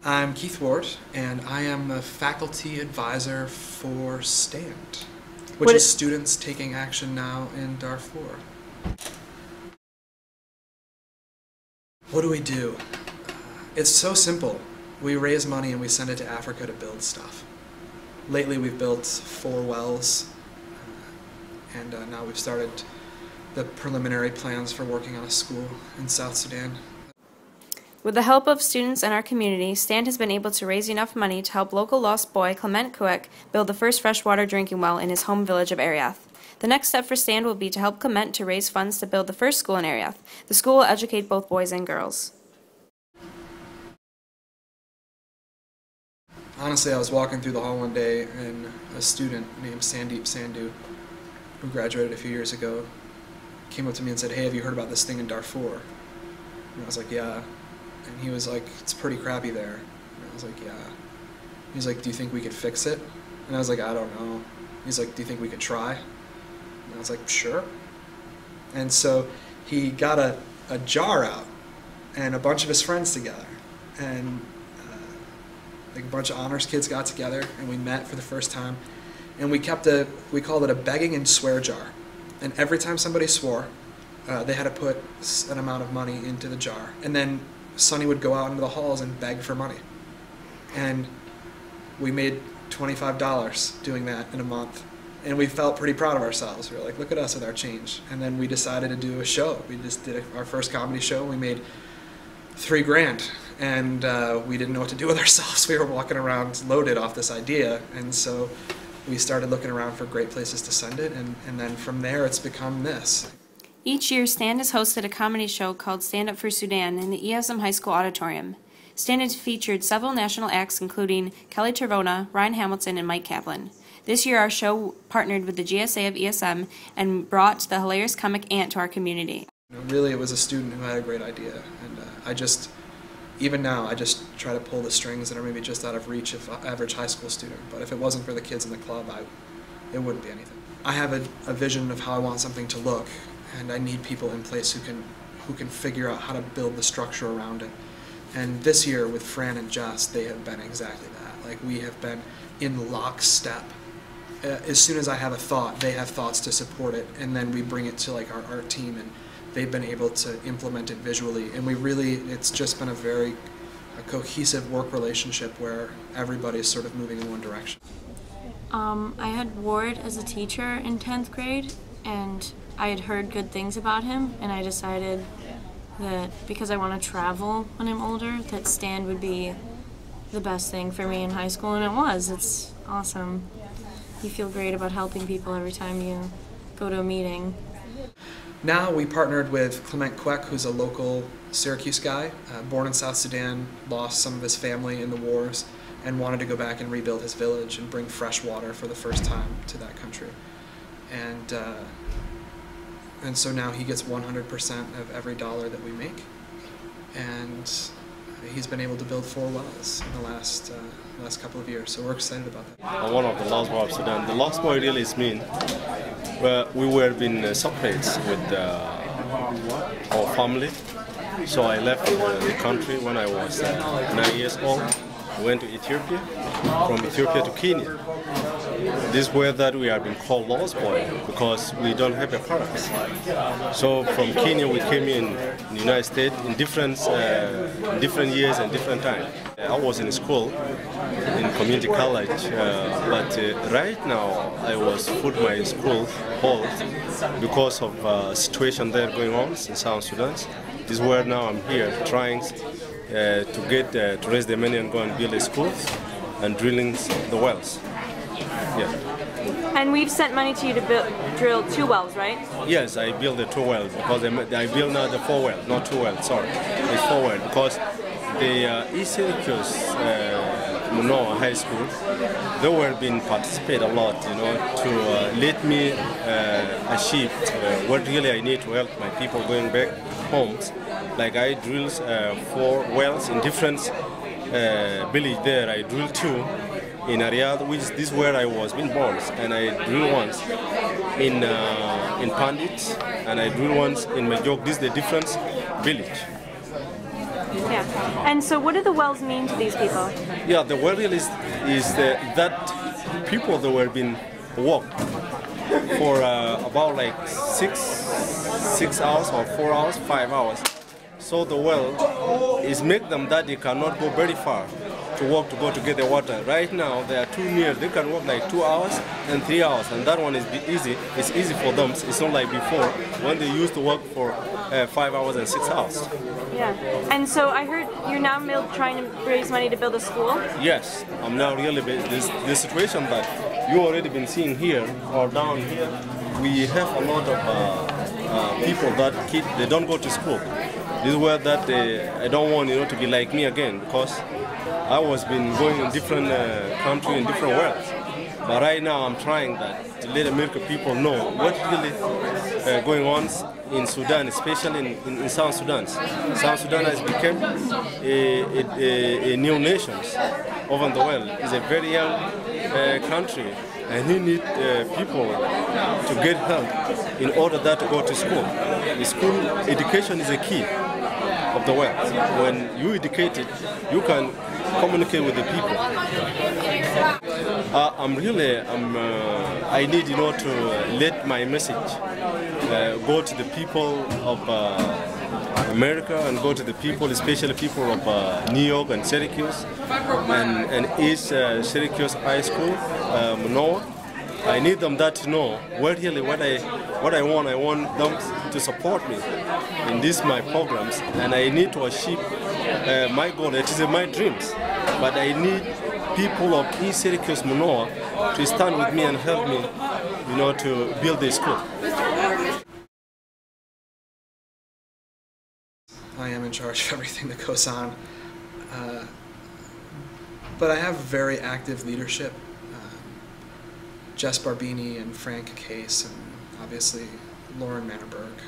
I'm Keith Ward, and I am a faculty advisor for STAND, which is Students Taking Action Now in Darfur. What do we do? It's so simple. We raise money and we send it to Africa to build stuff. Lately we've built 4 wells, and now we've started the preliminary plans for working on a school in South Sudan. With the help of students in our community, STAND has been able to raise enough money to help local lost boy Clement Kuek build the first freshwater drinking well in his home village of Ariath. The next step for STAND will be to help Clement to raise funds to build the first school in Ariath. The school will educate both boys and girls. Honestly, I was walking through the hall one day and a student named Sandeep Sandhu, who graduated a few years ago, came up to me and said, "Hey, have you heard about this thing in Darfur?" And I was like, "Yeah." And he was like, "It's pretty crappy there." And I was like, "Yeah." He's like, "Do you think we could fix it?" And I was like, "I don't know." He's like, "Do you think we could try?" And I was like, "Sure." And so he got a jar out and a bunch of his friends together. And like a bunch of honors kids got together and we met for the first time. And we called it a begging and swear jar. And every time somebody swore, they had to put an amount of money into the jar. And then Sonny would go out into the halls and beg for money. And we made $25 doing that in a month. And we felt pretty proud of ourselves. We were like, look at us with our change. And then we decided to do a show. We just did our first comedy show. We made $3 grand. And we didn't know what to do with ourselves. We were walking around loaded off this idea. And so we started looking around for great places to send it. And then from there, it's become this. Each year, STAND has hosted a comedy show called Stand Up for Sudan in the ESM High School Auditorium. STAND has featured several national acts including Kelly Tervona, Ryan Hamilton, and Mike Kaplan. This year, our show partnered with the GSA of ESM and brought the hilarious comic Ant to our community. Really, it was a student who had a great idea. And even now, I just try to pull the strings that are maybe just out of reach of an average high school student. But if it wasn't for the kids in the club, it wouldn't be anything. I have a vision of how I want something to look, and I need people in place who can figure out how to build the structure around it. And this year with Fran and Jess, they have been exactly that. Like, we have been in lockstep. As soon as I have a thought, they have thoughts to support it, and then we bring it to like our art team, and they've been able to implement it visually. And it's just been a cohesive work relationship where everybody's sort of moving in one direction. I had Ward as a teacher in 10th grade, and I had heard good things about him, and I decided that because I want to travel when I'm older, that STAND would be the best thing for me in high school, and it was. It's awesome. You feel great about helping people every time you go to a meeting. Now we partnered with Clement Kuek, who's a local Syracuse guy, born in South Sudan, lost some of his family in the wars, and wanted to go back and rebuild his village and bring fresh water for the first time to that country. And so now he gets 100% of every dollar that we make. And he's been able to build 4 wells in the last couple of years, so we're excited about that. I'm one of the lost boys of Sudan. The lost boy really is mean. But we were being separated with our family, so I left the country when I was 9 years old. I went to Ethiopia, from Ethiopia to Kenya. This way that we are being called lost boy because we don't have a parents. So from Kenya we came in the United States in different years and different times. I was in school, in community college, but right now I was put my school hold because of situation there going on in South Sudan. This is where now I'm here trying to raise the money and go and build a school and drilling the wells. Yeah. And we've sent money to you to drill 2 wells, right? Yes, I built the 2 wells because I built now the 4 wells, not 2 wells, sorry. It's 4 wells because the East Syracuse Minoa High School, they were being participate a lot, to let me achieve what really I need to help my people going back homes. Like I drilled 4 wells in different village there. I drilled 2 in Ariath, which is where I was being born, and I drilled once in Pandit, and I drilled once in Majok. This is the different village. Yeah. And so what do the wells mean to these people? Yeah, the well really is that people that were being walked for about like six hours or 4 hours, 5 hours. So the well is make them that they cannot go very far to walk to go to get the water. Right now they are too near. They can walk like 2 hours and 3 hours, and that one is easy. It's easy for them. It's not like before when they used to work for 5 hours and 6 hours. Yeah. And so I heard you're now trying to raise money to build a school? Yes, I'm now really this situation that you already been seeing here or down here. We have a lot of people that they don't go to school. This is where that I don't want to be like me again, because I was been going in different countries in different worlds. But right now I'm trying that to let American people know what's really going on in Sudan, especially in South Sudan. South Sudan has become a new nation over the world. It's a very young country, and he need people to get help in order that to go to school. The school education is a key of the world. When you educated, you can communicate with the people. I need to let my message go to the people of America and go to the people, especially people of New York and Syracuse and East Syracuse High School, Minoa. I need them that to know what I want. I want them to support me in these my programs, and I need to achieve my goal. It is my dreams, but I need people of East Syracuse, Minoa, to stand with me and help me, to build this school. I am in charge of everything that goes on, but I have very active leadership. Jess Barbini and Frank Case, and obviously Lauren Mannerberg.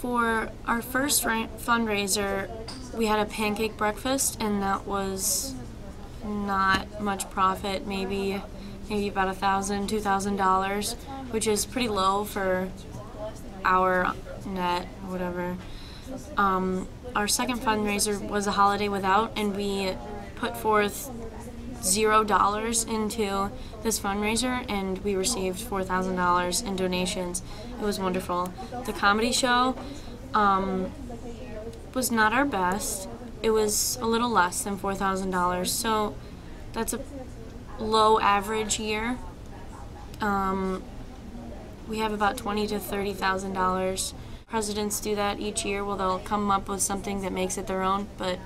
For our first fundraiser, we had a pancake breakfast, and that was not much profit, maybe about $1,000, $2,000, which is pretty low for our net, whatever. Our second fundraiser was a holiday without, and we put forth $0 into this fundraiser, and we received $4,000 in donations. It was wonderful. The comedy show was not our best. It was a little less than $4,000, so that's a low average year. We have about $20,000 to $30,000. Presidents do that each year. Well, they'll come up with something that makes it their own, but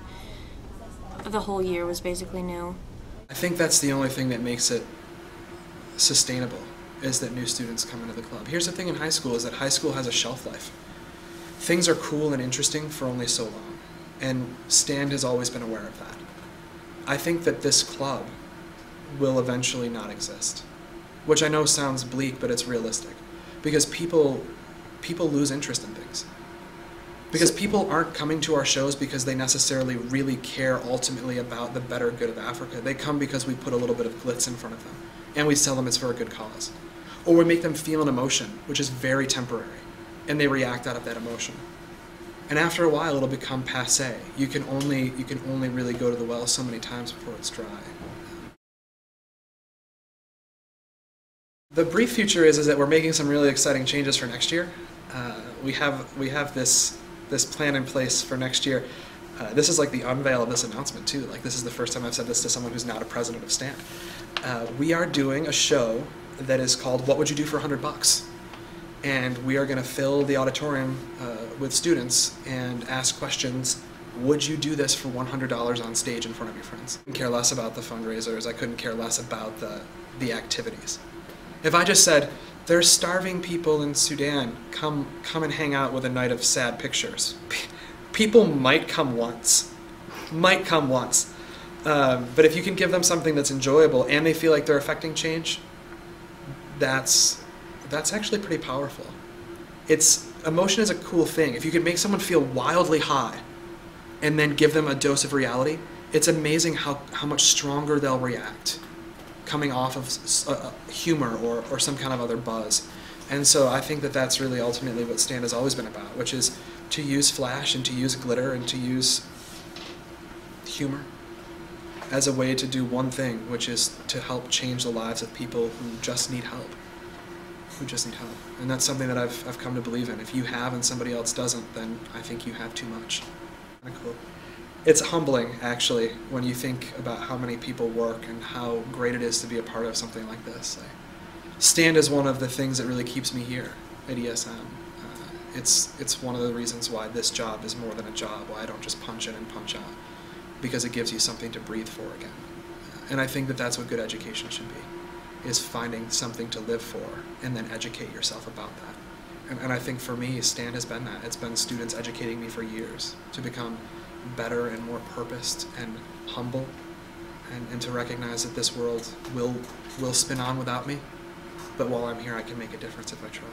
the whole year was basically new. I think that's the only thing that makes it sustainable, is that new students come into the club. Here's the thing in high school, is that high school has a shelf life. Things are cool and interesting for only so long, and Stan has always been aware of that. I think that this club will eventually not exist, which I know sounds bleak, but it's realistic, because people lose interest in things. Because people aren't coming to our shows because they necessarily really care ultimately about the better good of Africa. They come because we put a little bit of glitz in front of them, and we tell them it's for a good cause. Or we make them feel an emotion, which is very temporary, and they react out of that emotion. And after a while, it'll become passé. You can only really go to the well so many times before it's dry. The brief future is that we're making some really exciting changes for next year. We have this plan in place for next year. This is like the unveil of this announcement too. Like, this is the first time I've said this to someone who's not a president of STAN. We are doing a show that is called What Would You Do for $100? And we are going to fill the auditorium with students and ask questions. Would you do this for $100 on stage in front of your friends? I couldn't care less about the fundraisers. I couldn't care less about the activities. If I just said, there's starving people in Sudan, come and hang out with a night of sad pictures, people might come once. But if you can give them something that's enjoyable and they feel like they're affecting change, that's actually pretty powerful. Emotion is a cool thing. If you can make someone feel wildly high and then give them a dose of reality, it's amazing how much stronger they'll react coming off of humor or some kind of other buzz. And so I think that that's really ultimately what STAN has always been about, which is to use flash and to use glitter and to use humor as a way to do one thing, which is to help change the lives of people who just need help. And that's something that I've come to believe in. If you have and somebody else doesn't, then I think you have too much. Kind of cool. It's humbling, actually, when you think about how many people work and how great it is to be a part of something like this. Stand is one of the things that really keeps me here at ESM. It's one of the reasons why this job is more than a job, why I don't just punch in and punch out, because it gives you something to breathe for again. And I think that that's what good education should be, is finding something to live for and then educate yourself about that. And I think for me, Stand has been that. It's been students educating me for years to become better and more purposed and humble, and to recognize that this world will spin on without me, but while I'm here I can make a difference if I try.